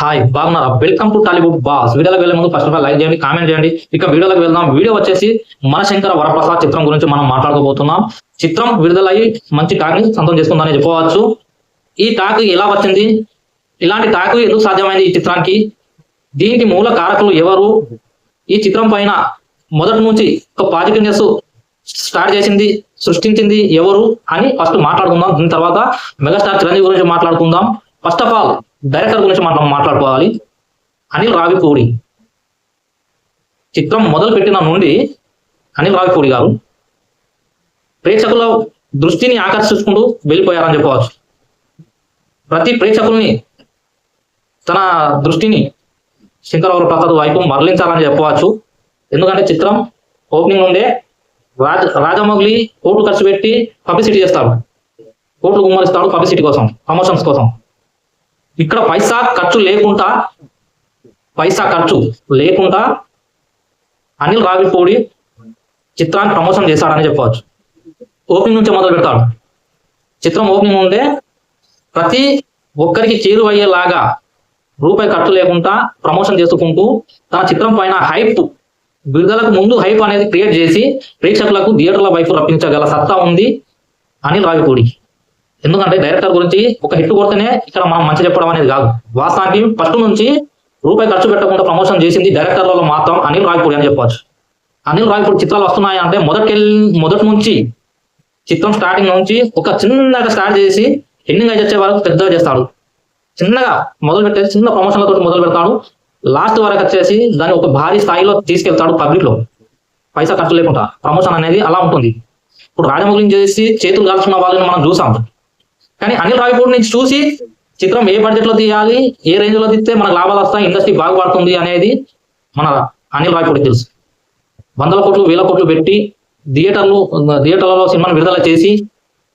Hi బాగున్నారా? Welcome to Tollywood boss. వీడియోలోకి వెళ్ళే ముందు ఫస్ట్ ఆఫ్ ఆల్ లైక్ చేయండి, కామెంట్ చేయండి. ఇక వీడియోలోకి వెళ్దాం. వీడియో వచ్చేసి మనశంకర వరప్రసాద్ చిత్రం గురించి మనం మాట్లాడుకోబోతున్నాం. చిత్రం విడుదలయ్యి మంచి టాక్ ని సొంతం చేసుకుందని చెప్పవచ్చు. ఈ టాక్ ఎలా వచ్చింది, ఇలాంటి టాక్ ఎందుకు సాధ్యమైంది ఈ చిత్రానికి, దీనికి మూల కారకులు ఎవరు, ఈ చిత్రం పైన మొదటి నుంచి ఒక పాజిటివ్నెస్ స్టార్ట్ చేసింది, సృష్టించింది ఎవరు అని ఫస్ట్ మాట్లాడుకుందాం. దీని తర్వాత మెగాస్టార్ చిరంజీవి గురించి మాట్లాడుకుందాం. ఫస్ట్ ఆఫ్ ఆల్ డైరెక్టర్ గురించి మాట్లాడుకోవాలి. అనిల్ రావిపూడి. చిత్రం మొదలు పెట్టిన నుండి అనిల్ రావిపూడి గారు ప్రేక్షకుల దృష్టిని ఆకర్షించుకుంటూ వెళ్ళిపోయారని చెప్పవచ్చు. ప్రతి ప్రేక్షకుల్ని తన దృష్టిని శంకరవర ప్రసాద్ వైపు మరలించాలని చెప్పవచ్చు. ఎందుకంటే చిత్రం ఓపెనింగ్ నుండే రాజమౌళి కోట్లు ఖర్చు పెట్టి పబ్లిసిటీ చేస్తాడు, కోట్లు గుమ్మరిస్తాడు పబ్లిసిటీ కోసం, ప్రమోషన్స్ కోసం. ఇక్కడ పైసా ఖర్చు లేకుండా అనిల్ రావిపూడి చిత్రాన్ని ప్రమోషన్ చేశాడని చెప్పవచ్చు. ఓపెనింగ్ నుంచి మొదలు పెడతాడు. చిత్రం ఓపెనింగ్ ఉండే ప్రతి ఒక్కరికి చేరువయ్యేలాగా రూపాయి ఖర్చు లేకుండా ప్రమోషన్ చేసుకుంటూ తన చిత్రం పైన హైప్, విడుదలకు ముందు హైప్ అనేది క్రియేట్ చేసి ప్రేక్షకులకు థియేటర్ల వైపు రప్పించగల సత్తా ఉంది అనిల్ రావిపూడి. ఎందుకంటే డైరెక్టర్ గురించి ఒక హిట్ కొడితేనే ఇక్కడ మనం మంచి చెప్పడం అనేది కాదు. వాస్తవానికి ఫస్ట్ నుంచి రూపాయి ఖర్చు పెట్టకుండా ప్రమోషన్ చేసింది డైరెక్టర్లలో మాత్రం అనిల్ రావిపూడి అని చెప్పవచ్చు. అనిల్ రావిపూడి చిత్రాలు వస్తున్నాయి అంటే మొదటి నుంచి చిత్రం స్టార్టింగ్ నుంచి ఒక చిన్నగా స్టార్ట్ చేసి ఎండింగ్ అయితే వచ్చే వరకు పెద్దగా చేస్తాడు. చిన్నగా మొదలు పెట్టేసి చిన్న ప్రమోషన్లతో మొదలు పెడతాడు. లాస్ట్ వరకు వచ్చేసి దాన్ని ఒక భారీ స్థాయిలో తీసుకెళ్తాడు పబ్లిక్ లో, పైసా ఖర్చు లేకుండా. ప్రమోషన్ అనేది అలా ఉంటుంది. ఇప్పుడు రాజమౌళిని చేసి చేతులు కాల్చుకున్న వాళ్ళని మనం చూసాం. కానీ అనిల్ రావిపూడి నుంచి చూసి చిత్రం ఏ బడ్జెట్ లో తీయాలి, ఏ రేంజ్ లో తీస్తే మనకు లాభాలు వస్తాయి, ఇండస్ట్రీ బాగుపడుతుంది అనేది మన అనిల్ రావిపూడి తెలుసు. వందల కోట్లు వేల కోట్లు పెట్టి థియేటర్లలో సినిమాను విడుదల చేసి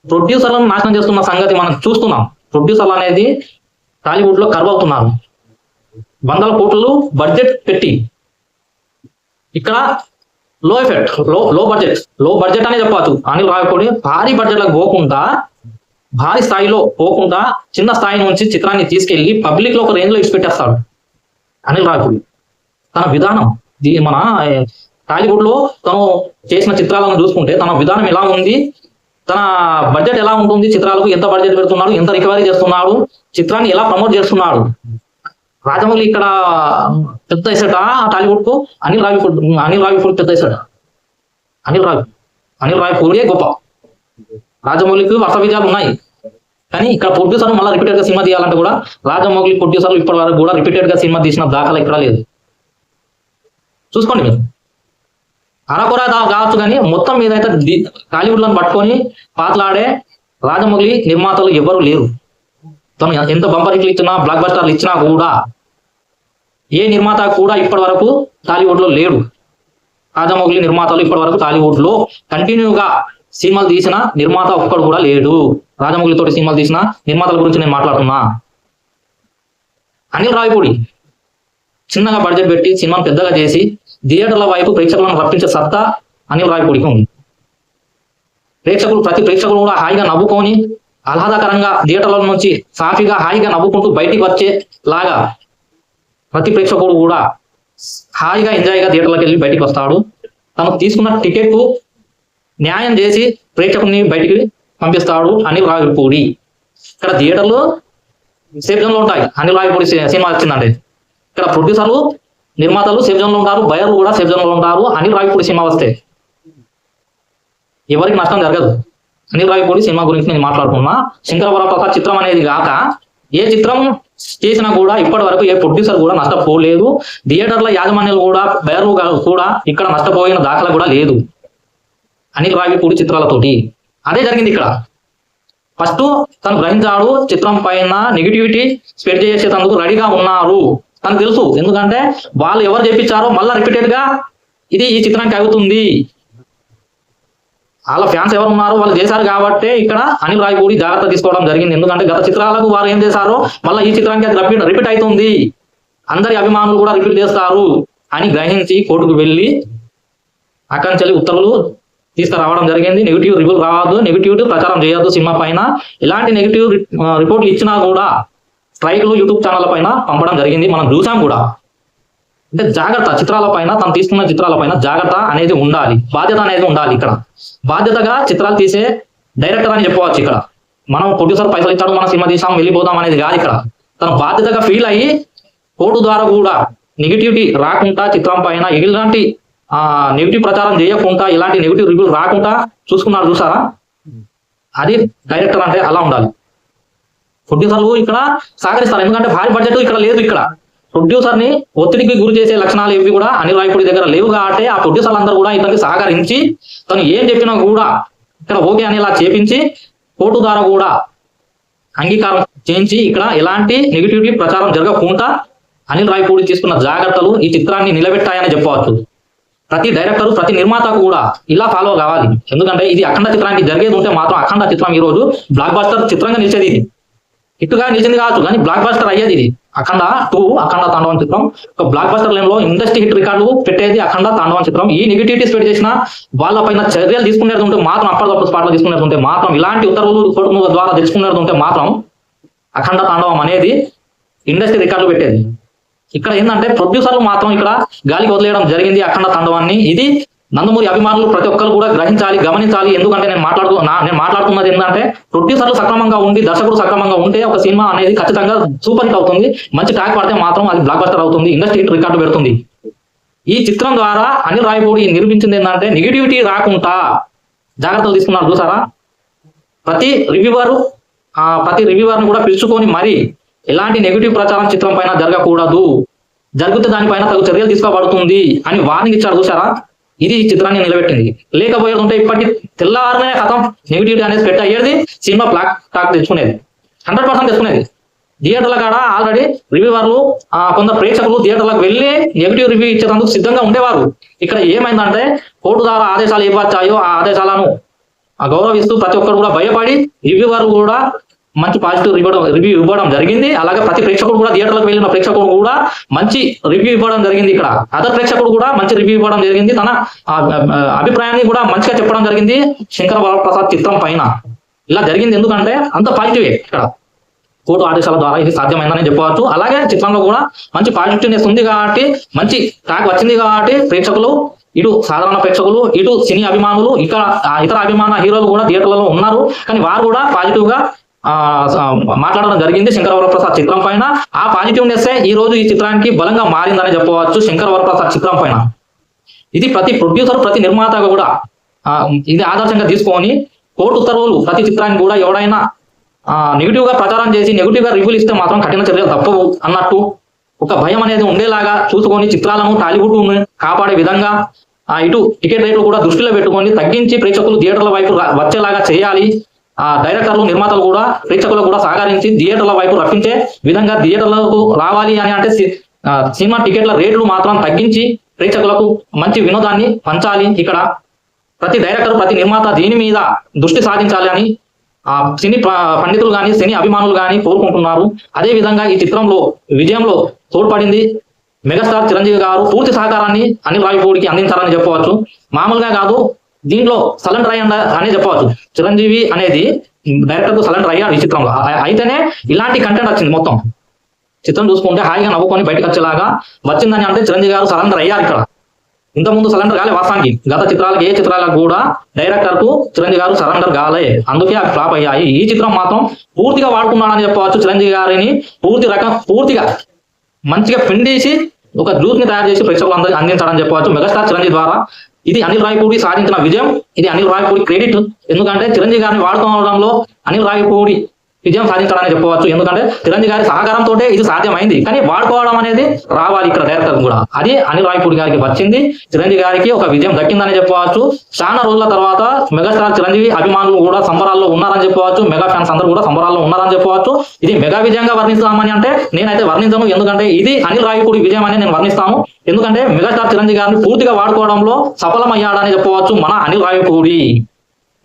ప్రొడ్యూసర్లను నాశనం చేస్తున్న సంగతి మనం చూస్తున్నాం. ప్రొడ్యూసర్లు అనేది టాలీవుడ్ లో కర్వ్ అవుతున్నారు. వందల కోట్లు బడ్జెట్ పెట్టి ఇక్కడ లో బడ్జెట్ అనే చెప్పచ్చు. అనిల్ రావిపూడి భారీ బడ్జెట్లకు పోకుండా, భారీ స్థాయిలో పోకుండా చిన్న స్థాయి నుంచి చిత్రాన్ని తీసుకెళ్లి పబ్లిక్ లో ఒక రేంజ్ లో ఇచ్చిపెట్టేస్తాడు అనిల్ రావిపూడి. తన విధానం మన టాలీవుడ్ లో తను చేసిన చిత్రాలను చూసుకుంటే తన విధానం ఎలా ఉంది, తన బడ్జెట్ ఎలా ఉంటుంది, చిత్రాలకు ఎంత బడ్జెట్ పెడుతున్నాడు, ఎంత రికవరీ చేస్తున్నాడు, చిత్రాన్ని ఎలా ప్రమోట్ చేస్తున్నాడు. రాజమౌళి ఇక్కడ పెద్ద వేసాట టాలీవుడ్ కు, అనిల్ రావిపూడి పెద్ద వేసాట. అనిల్ రావిపూడియే గొప్ప. రాజమౌళికి వరుస విజయాలు ఉన్నాయి, కానీ ఇక్కడ ప్రొడ్యూసర్ మళ్ళీ రిపీటెడ్ గా సినిమా తీయాలంటే కూడా రాజమౌళి ప్రొడ్యూసర్లు ఇప్పటి వరకు కూడా రిపీటెడ్ గా సినిమా తీసిన దాఖలా ఇక్కడ లేదు. చూసుకోండి మీరు. అరకొర కావచ్చు, కానీ మొత్తం మీద అయితే టాలీవుడ్ లను పట్టుకొని పాటలాడే రాజమౌళి నిర్మాతలు ఎవరు లేరు. తను ఎంత బంపర్ హిట్లు ఇచ్చినా, బ్లాక్ బస్టర్లు ఇచ్చినా కూడా ఏ నిర్మాత కూడా ఇప్పటి వరకు టాలీవుడ్ లో లేడు. రాజమౌళి నిర్మాతలు ఇప్పటి వరకు టాలీవుడ్ లో కంటిన్యూగా సినిమాలు తీసిన నిర్మాత ఒక్కడు కూడా లేడు. రాజమౌళి తోటి సినిమాలు తీసిన నిర్మాతల గురించి నేను మాట్లాడుతున్నా. అనిల్ రావిపూడి చిన్నగా బడ్జెట్ పెట్టి సినిమాను పెద్దగా చేసి థియేటర్ల వైపు ప్రేక్షకులను రప్పించే సత్తా అనిల్ రావిపూడికి ఉంది. ప్రతి ప్రేక్షకులు కూడా హాయిగా నవ్వుకొని ఆహ్లాదకరంగా థియేటర్ల నుంచి సాఫీగా హాయిగా నవ్వుకుంటూ బయటికి వచ్చేలాగా ప్రతి ప్రేక్షకుడు కూడా హాయిగా ఎంజాయ్గా థియేటర్లకు వెళ్ళి బయటికి వస్తాడు. తను తీసుకున్న టికెట్ కు న్యాయం చేసి ప్రేక్షకుని బయటికి పంపిస్తాడు అనిల్ రావిపూడి. ఇక్కడ థియేటర్లు సేఫ్ జోన్ లో ఉంటాయి. అనిల్ రావిపూడి సినిమా వచ్చిందంటే ఇక్కడ ప్రొడ్యూసర్లు, నిర్మాతలు సేఫ్ జోన్ లో ఉంటారు, బయర్లు కూడా సేఫ్ జోన్ లో ఉంటారు. అనిల్ రావిపూడి సినిమా వస్తే ఎవరికి నష్టం జరగదు. అనిల్ రావిపూడి సినిమా గురించి నేను మాట్లాడుకున్నా. శంకరవర ప్రసాద్ చిత్రం అనేది కాక ఏ చిత్రం చేసినా కూడా ఇప్పటి వరకు ఏ ప్రొడ్యూసర్ కూడా నష్టపోలేదు. థియేటర్ల యాజమాన్యాలు కూడా, బయర్లు కూడా ఇక్కడ నష్టపోయిన దాఖలా కూడా లేదు అనిల్ రావిపూడి చిత్రాలతోటి. అదే జరిగింది ఇక్కడ. ఫస్ట్ తను గ్రహించాడు, చిత్రం పైన నెగిటివిటీ స్ప్రెడ్ చేసేందుకు రెడీగా ఉన్నారు. తనకు తెలుసు, ఎందుకంటే వాళ్ళు ఎవరు చేపించారో మళ్ళీ రిపీటెడ్ గా ఇది ఈ చిత్రానికి అవుతుంది. వాళ్ళ ఫ్యాన్స్ ఎవరు ఉన్నారో వాళ్ళు చేశారు కాబట్టి ఇక్కడ అనిల్ రావిపూడి జాగ్రత్త తీసుకోవడం జరిగింది. ఎందుకంటే గత చిత్రాలకు వారు ఏం చేశారో మళ్ళీ ఈ చిత్రానికి అది రిపీట్ అవుతుంది, అందరి అభిమానులు కూడా రిపీట్ చేస్తారు అని గ్రహించి కోర్టుకు వెళ్ళి అక్కడి నుంచి ఉత్తర్వులు తీసుకురావడం జరిగింది. నెగిటివ్ రివ్యూలు రావద్దు, నెగిటివ్ ప్రచారం చేయొద్దు సినిమా పైన. ఇలాంటి నెగిటివ్ రిపోర్ట్లు ఇచ్చినా కూడా స్ట్రైక్లు యూట్యూబ్ ఛానల్ పైన పంపడం జరిగింది, మనం చూసాం కూడా. అంటే జాగ్రత్త, చిత్రాల పైన తను తీసుకున్న చిత్రాల పైన జాగ్రత్త అనేది ఉండాలి, బాధ్యత అనేది ఉండాలి. ఇక్కడ బాధ్యతగా చిత్రాలు తీసే డైరెక్టర్ అని చెప్పవచ్చు. ఇక్కడ మనం ప్రొడ్యూసర్ పైసలు ఇచ్చాడు, మనం సినిమా తీసాం వెళ్ళిపోదాం అనేది కాదు. ఇక్కడ తను బాధ్యతగా ఫీల్ అయ్యి కోర్టు ద్వారా కూడా నెగిటివిటీ రాకుండా చిత్రం పైన ఇలాంటి నెగిటివ్ ప్రచారం చేయకుండా, ఇలాంటి నెగిటివ్ రివ్యూలు రాకుండా చూసుకున్నాడు. చూసారా, అది డైరెక్టర్ అంటే అలా ఉండాలి. ప్రొడ్యూసర్లు ఇక్కడ సహకరిస్తారు, ఎందుకంటే భారీ బడ్జెట్ ఇక్కడ లేదు. ఇక్కడ ప్రొడ్యూసర్ ని ఒత్తిడికి గురి చేసే లక్షణాలు ఇవి కూడా అనిల్ రావిపూడి దగ్గర లేవు. కాబట్టి ఆ ప్రొడ్యూసర్లు అందరూ కూడా ఇతనికి సహకరించి తను ఏం చెప్పినా కూడా ఇక్కడ ఓకే అనేలా చేపించి కోర్టు ద్వారా కూడా అంగీకారం చేయించి ఇక్కడ ఎలాంటి నెగిటివిటీ ప్రచారం జరగకుండా అనిల్ రావిపూడి తీసుకున్న జాగ్రత్తలు ఈ చిత్రాన్ని నిలబెట్టాయని చెప్పవచ్చు. ప్రతి డైరెక్టర్, ప్రతి నిర్మాతకు కూడా ఇలా ఫాలో కావాలి. ఎందుకంటే ఇది అఖండ చిత్రానికి జరిగేది ఉంటే మాత్రం అఖండ చిత్రం ఈ రోజు బ్లాక్ బాస్టర్ చిత్రంగా నిలిచేది. ఇది హిట్గా నిలిచింది కావచ్చు, కానీ బ్లాక్ బాస్టర్ అయ్యేది. ఇది అఖండ 2, అఖండ తాండవం చిత్రం ఒక బ్లాక్ బాస్టర్ లైన్ లో ఇండస్ట్రీ హిట్ రికార్డు పెట్టేది అఖండ తాండవం చిత్రం. ఈ నెగిటివిటీ స్ప్రెడ్ చేసిన వాళ్ళపైన చర్యలు తీసుకునేది ఉంటే మాత్రం, అప్పటికప్పుడు స్పాట్లో తీసుకునేది ఉంటే మాత్రం, ఇలాంటి ఉత్తర్వులు కోర్టు ద్వారా తెచ్చుకునేది ఉంటే మాత్రం అఖండ తాండవం అనేది ఇండస్ట్రీ రికార్డులు పెట్టేది. ఇక్కడ ఏంటంటే ప్రొడ్యూసర్లు మాత్రం ఇక్కడ గాలికి వదిలేయడం జరిగింది అఖండ తాండవాన్ని. ఇది నందమూరి అభిమానులు ప్రతి ఒక్కరు కూడా గ్రహించాలి, గమనించాలి. ఎందుకంటే నేను మాట్లాడుతున్నది ఏంటంటే ప్రొడ్యూసర్లు సక్రమంగా ఉండి, దర్శకుడు సక్రమంగా ఉంటే ఒక సినిమా అనేది ఖచ్చితంగా సూపర్ హిట్ అవుతుంది. మంచి ట్రాక్ పడితే మాత్రం అది బ్లాక్ బస్టర్ అవుతుంది, ఇండస్ట్రీ హిట్ రికార్డు పెడుతుంది. ఈ చిత్రం ద్వారా అనిల్ రావిపూడి నిరూపించింది ఏంటంటే నెగిటివిటీ రాకుండా జాగ్రత్తలు తీసుకున్నారు. చూసారా, ప్రతి రివ్యూవర్ని కూడా పిలుచుకొని మరి ఎలాంటి నెగిటివ్ ప్రచారం చిత్రం పైన జరగకూడదు, జరిగితే దానిపైన తగు చర్యలు తీసుకోబడుతుంది అని వార్నింగ్ ఇచ్చాడు. చూసారా, ఇది చిత్రాన్ని నిలబెట్టింది. లేకపోయేది ఉంటే ఇప్పటి తెల్లవారనే కథం నెగిటివిటీ అనేది స్ప్రెడ్ అయ్యేది, సినిమా బ్లాక్ టాక్ తెచ్చుకునేది, 100% తెచ్చుకునేది. థియేటర్ల కాడ ఆల్రెడీ రివ్యూవర్లు, కొందరు ప్రేక్షకులు థియేటర్లకు వెళ్ళి నెగిటివ్ రివ్యూ ఇచ్చేందుకు సిద్ధంగా ఉండేవారు. ఇక్కడ ఏమైందంటే కోర్టు ద్వారా ఆదేశాలు ఇవ్వచ్చాయో ఆ ఆదేశాలను గౌరవిస్తూ ప్రతి ఒక్కరు కూడా భయపడి రివ్యూవర్లు కూడా మంచి పాజిటివ్ రివ్యూ ఇవ్వడం జరిగింది. అలాగే ప్రతి ప్రేక్షకుడు కూడా, థియేటర్లకు వెళ్ళిన ప్రేక్షకుడు కూడా మంచి రివ్యూ ఇవ్వడం జరిగింది. ఇక్కడ అదర్ ప్రేక్షకుడు కూడా మంచి రివ్యూ ఇవ్వడం జరిగింది, తన అభిప్రాయాన్ని కూడా మంచిగా చెప్పడం జరిగింది శంకర వరప్రసాద్ చిత్రం పైన. ఇలా జరిగింది ఎందుకంటే అంత పాజిటివే ఇక్కడ కోర్టు ఆదేశాల ద్వారా ఇది సాధ్యమైందని చెప్పవచ్చు. అలాగే చిత్రంలో కూడా మంచి పాజిటివ్నెస్ ఉంది కాబట్టి, మంచి టాక్ వచ్చింది కాబట్టి ప్రేక్షకులు, ఇటు సాధారణ ప్రేక్షకులు, ఇటు సినీ అభిమానులు, ఇక్కడ ఇతర అభిమాన హీరోలు కూడా థియేటర్లలో ఉన్నారు. కానీ వారు కూడా పాజిటివ్ గా మాట్లాడడం జరిగింది శంకర వరప్రసాద్ చిత్రం పైన. ఆ పాజిటివ్నెస్ ఈ రోజు ఈ చిత్రానికి బలంగా మారిందని చెప్పవచ్చు శంకర వరప్రసాద్ చిత్రం పైన. ఇది ప్రతి ప్రొడ్యూసర్, ప్రతి నిర్మాత కూడా ఇది ఆదర్శంగా తీసుకొని కోర్టు ఉత్తర్వులు ప్రతి చిత్రానికి కూడా ఎవడైనా నెగిటివ్ గా ప్రచారం చేసి నెగిటివ్ గా రివ్యూలు ఇస్తే మాత్రం కఠిన చర్యలు తప్పవు అన్నట్టు ఒక భయం అనేది ఉండేలాగా చూసుకొని చిత్రాలను, టాలీవుడ్ కాపాడే విధంగా ఇటు టికెట్ రేట్లు కూడా దృష్టిలో పెట్టుకొని తగ్గించి ప్రేక్షకులు థియేటర్ల వైపు వచ్చేలాగా చేయాలి. డైరెక్టర్లు, నిర్మాతలు కూడా ప్రేక్షకులు కూడా సహకరించి థియేటర్ల వైపు రప్పించే విధంగా థియేటర్లకు రావాలి అని అంటే సినిమా టికెట్ల రేట్లు మాత్రం తగ్గించి ప్రేక్షకులకు మంచి వినోదాన్ని పంచాలి. ఇక్కడ ప్రతి డైరెక్టర్, ప్రతి నిర్మాత దీని మీద దృష్టి సాధించాలి అని సినీ పండితులు కానీ, సినీ అభిమానులు కానీ కోరుకుంటున్నారు. అదే విధంగా ఈ చిత్రంలో విజయంలో తోడ్పడింది మెగాస్టార్ చిరంజీవి గారు. పూర్తి సహకారాన్ని అనిల్ రావిపూడికి అందించాలని చెప్పవచ్చు. మామూలుగా కాదు, దీంట్లో సరెండర్ అనే చెప్పవచ్చు. చిరంజీవి అనేది డైరెక్టర్ కు సరెండర్ అయ్యాడు ఈ చిత్రంలో. అయితేనే ఇలాంటి కంటెంట్ వచ్చింది. మొత్తం చిత్రం చూసుకుంటే హాయిగా నవ్వుకొని బయటకు వచ్చేలాగా వచ్చిందని అంటే చిరంజీవి గారు సరెండర్ అయ్యారు. ఇక్కడ ఇంతకుముందు సరెండర్ కాలే వాస్తవానికి. గత చిత్రాలకు, ఏ చిత్రాలకు కూడా డైరెక్టర్ కు చిరంజీవి గారు సరెండర్ కాలే, అందుకే అవి ఫ్లాప్ అయ్యాయి. ఈ చిత్రం మాత్రం పూర్తిగా వాడుకున్నాడని చెప్పవచ్చు. చిరంజీవి గారిని పూర్తిగా మంచిగా పిండేసి ఒక జ్యూస్ ని తయారు చేసి ప్రేక్షకులందరికీ అందించాలని చెప్పవచ్చు మెగాస్టార్ చిరంజీవి ద్వారా. ఇది అనిల్ రావిపూడి సాధించిన విజయం. ఇది అనిల్ రావిపూడి క్రెడిట్. ఎందుకంటే చిరంజీవి గారిని వాడుకోవడంలో అనిల్ రావిపూడి విజయం సాధించాలని చెప్పవచ్చు. ఎందుకంటే చిరంజీవి గారి సహకారంతో ఇది సాధ్యమైంది. కానీ వాడుకోవడం అనేది రావాలి ఇక్కడ డైరెక్టర్ కూడా. అది అనిల్ రావిపూడి గారికి వచ్చింది. చిరంజీవి గారికి ఒక విజయం దక్కిందని చెప్పవచ్చు. చాలా రోజుల తర్వాత మెగాస్టార్ చిరంజీవి అభిమానులు కూడా సంబరాల్లో ఉన్నారని చెప్పవచ్చు. మెగా ఫ్యాన్స్ అందరూ కూడా సంబరాల్లో ఉన్నారని చెప్పవచ్చు. ఇది మెగా విజయంగా వర్ణిస్తామని అంటే నేనైతే వర్ణించను. ఎందుకంటే ఇది అనిల్ రావిపూడి విజయం అని నేను వర్ణిస్తాను. ఎందుకంటే మెగాస్టార్ చిరంజీవి గారిని పూర్తిగా వాడుకోవడంలో సఫలమయ్యాడని చెప్పవచ్చు మన అనిల్ రావిపూడి.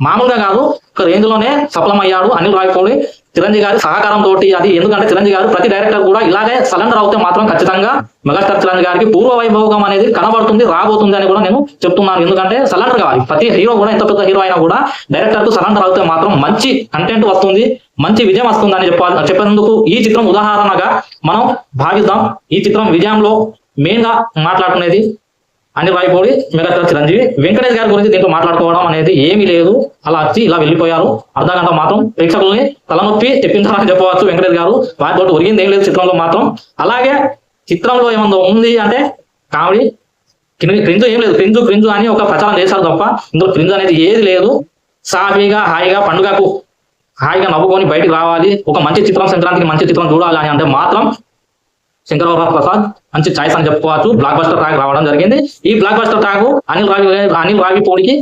మామూలుగా కాదు, ఒక రేంజ్ లోనే సఫలమయ్యాడు అనిల్ రావిపూడి చిరంజీవి గారి సహకారంతో. అది ఎందుకంటే చిరంజీవి గారు ప్రతి డైరెక్టర్ కూడా ఇలాగే సరెండర్ అవుతే మాత్రం ఖచ్చితంగా మెగాస్టార్ చిరంజీవి గారికి పూర్వ వైభోగం అనేది కనబడుతుంది, రాబోతుంది అని కూడా నేను చెప్తున్నాను. ఎందుకంటే సరెండర్ కావాలి. ప్రతి హీరో కూడా, ఎంత పెద్ద హీరో అయినా కూడా డైరెక్టర్ కు సరెండర్ అవుతే మాత్రం మంచి కంటెంట్ వస్తుంది, మంచి విజయం వస్తుందని చెప్పేందుకు ఈ చిత్రం ఉదాహరణగా మనం భావిద్దాం. ఈ చిత్రం విజయంలో మెయిన్ గా మాట్లాడుకునేది అనిల్ రావిపూడి, మెగాస్టార్ చిరంజీవి. వెంకటేష్ గారి గురించి దీంట్లో మాట్లాడుకోవడం అనేది ఏమీ లేదు. అలా వచ్చి ఇలా వెళ్ళిపోయారు. అర్ధగంట మాత్రం ప్రేక్షకుల్ని తలనొప్పి తెప్పించాలని చెప్పవచ్చు వెంకటేష్ గారు. వాటితో ఒరిగింది ఏం లేదు చిత్రంలో మాత్రం. అలాగే చిత్రంలో ఏమన్నా ఉంది అంటే కామెడీ, క్రింజు ఏం లేదు. క్రింజు అని ఒక ప్రచారం చేశారు తప్ప ఇందులో క్రింజు అనేది ఏది లేదు. సాఫీగా హాయిగా పండుగకు హాయిగా నవ్వుకొని బయటికి రావాలి. ఒక మంచి చిత్రం, సంక్రాంతికి మంచి చిత్రం చూడాలి అని అంటే మాత్రం శంకరవర ప్రసాద్ మంచి ఛాయిస్ అని చెప్పుకోవచ్చు. బ్లాక్ బస్టర్ ట్రాక్ రావడం జరిగింది. ఈ బ్లాక్ బస్టర్ ట్రాక్ అనిల్ రావిపూడికి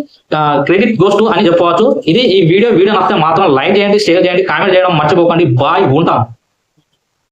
క్రెడిట్ గోస్ టు అని చెప్పుకోవచ్చు. ఇది ఈ వీడియో నచ్చితే మాత్రం లైక్ చేయండి, షేర్ చేయండి, కామెంట్ చేయడం మర్చిపోకండి. బాయ్, ఉంటాం.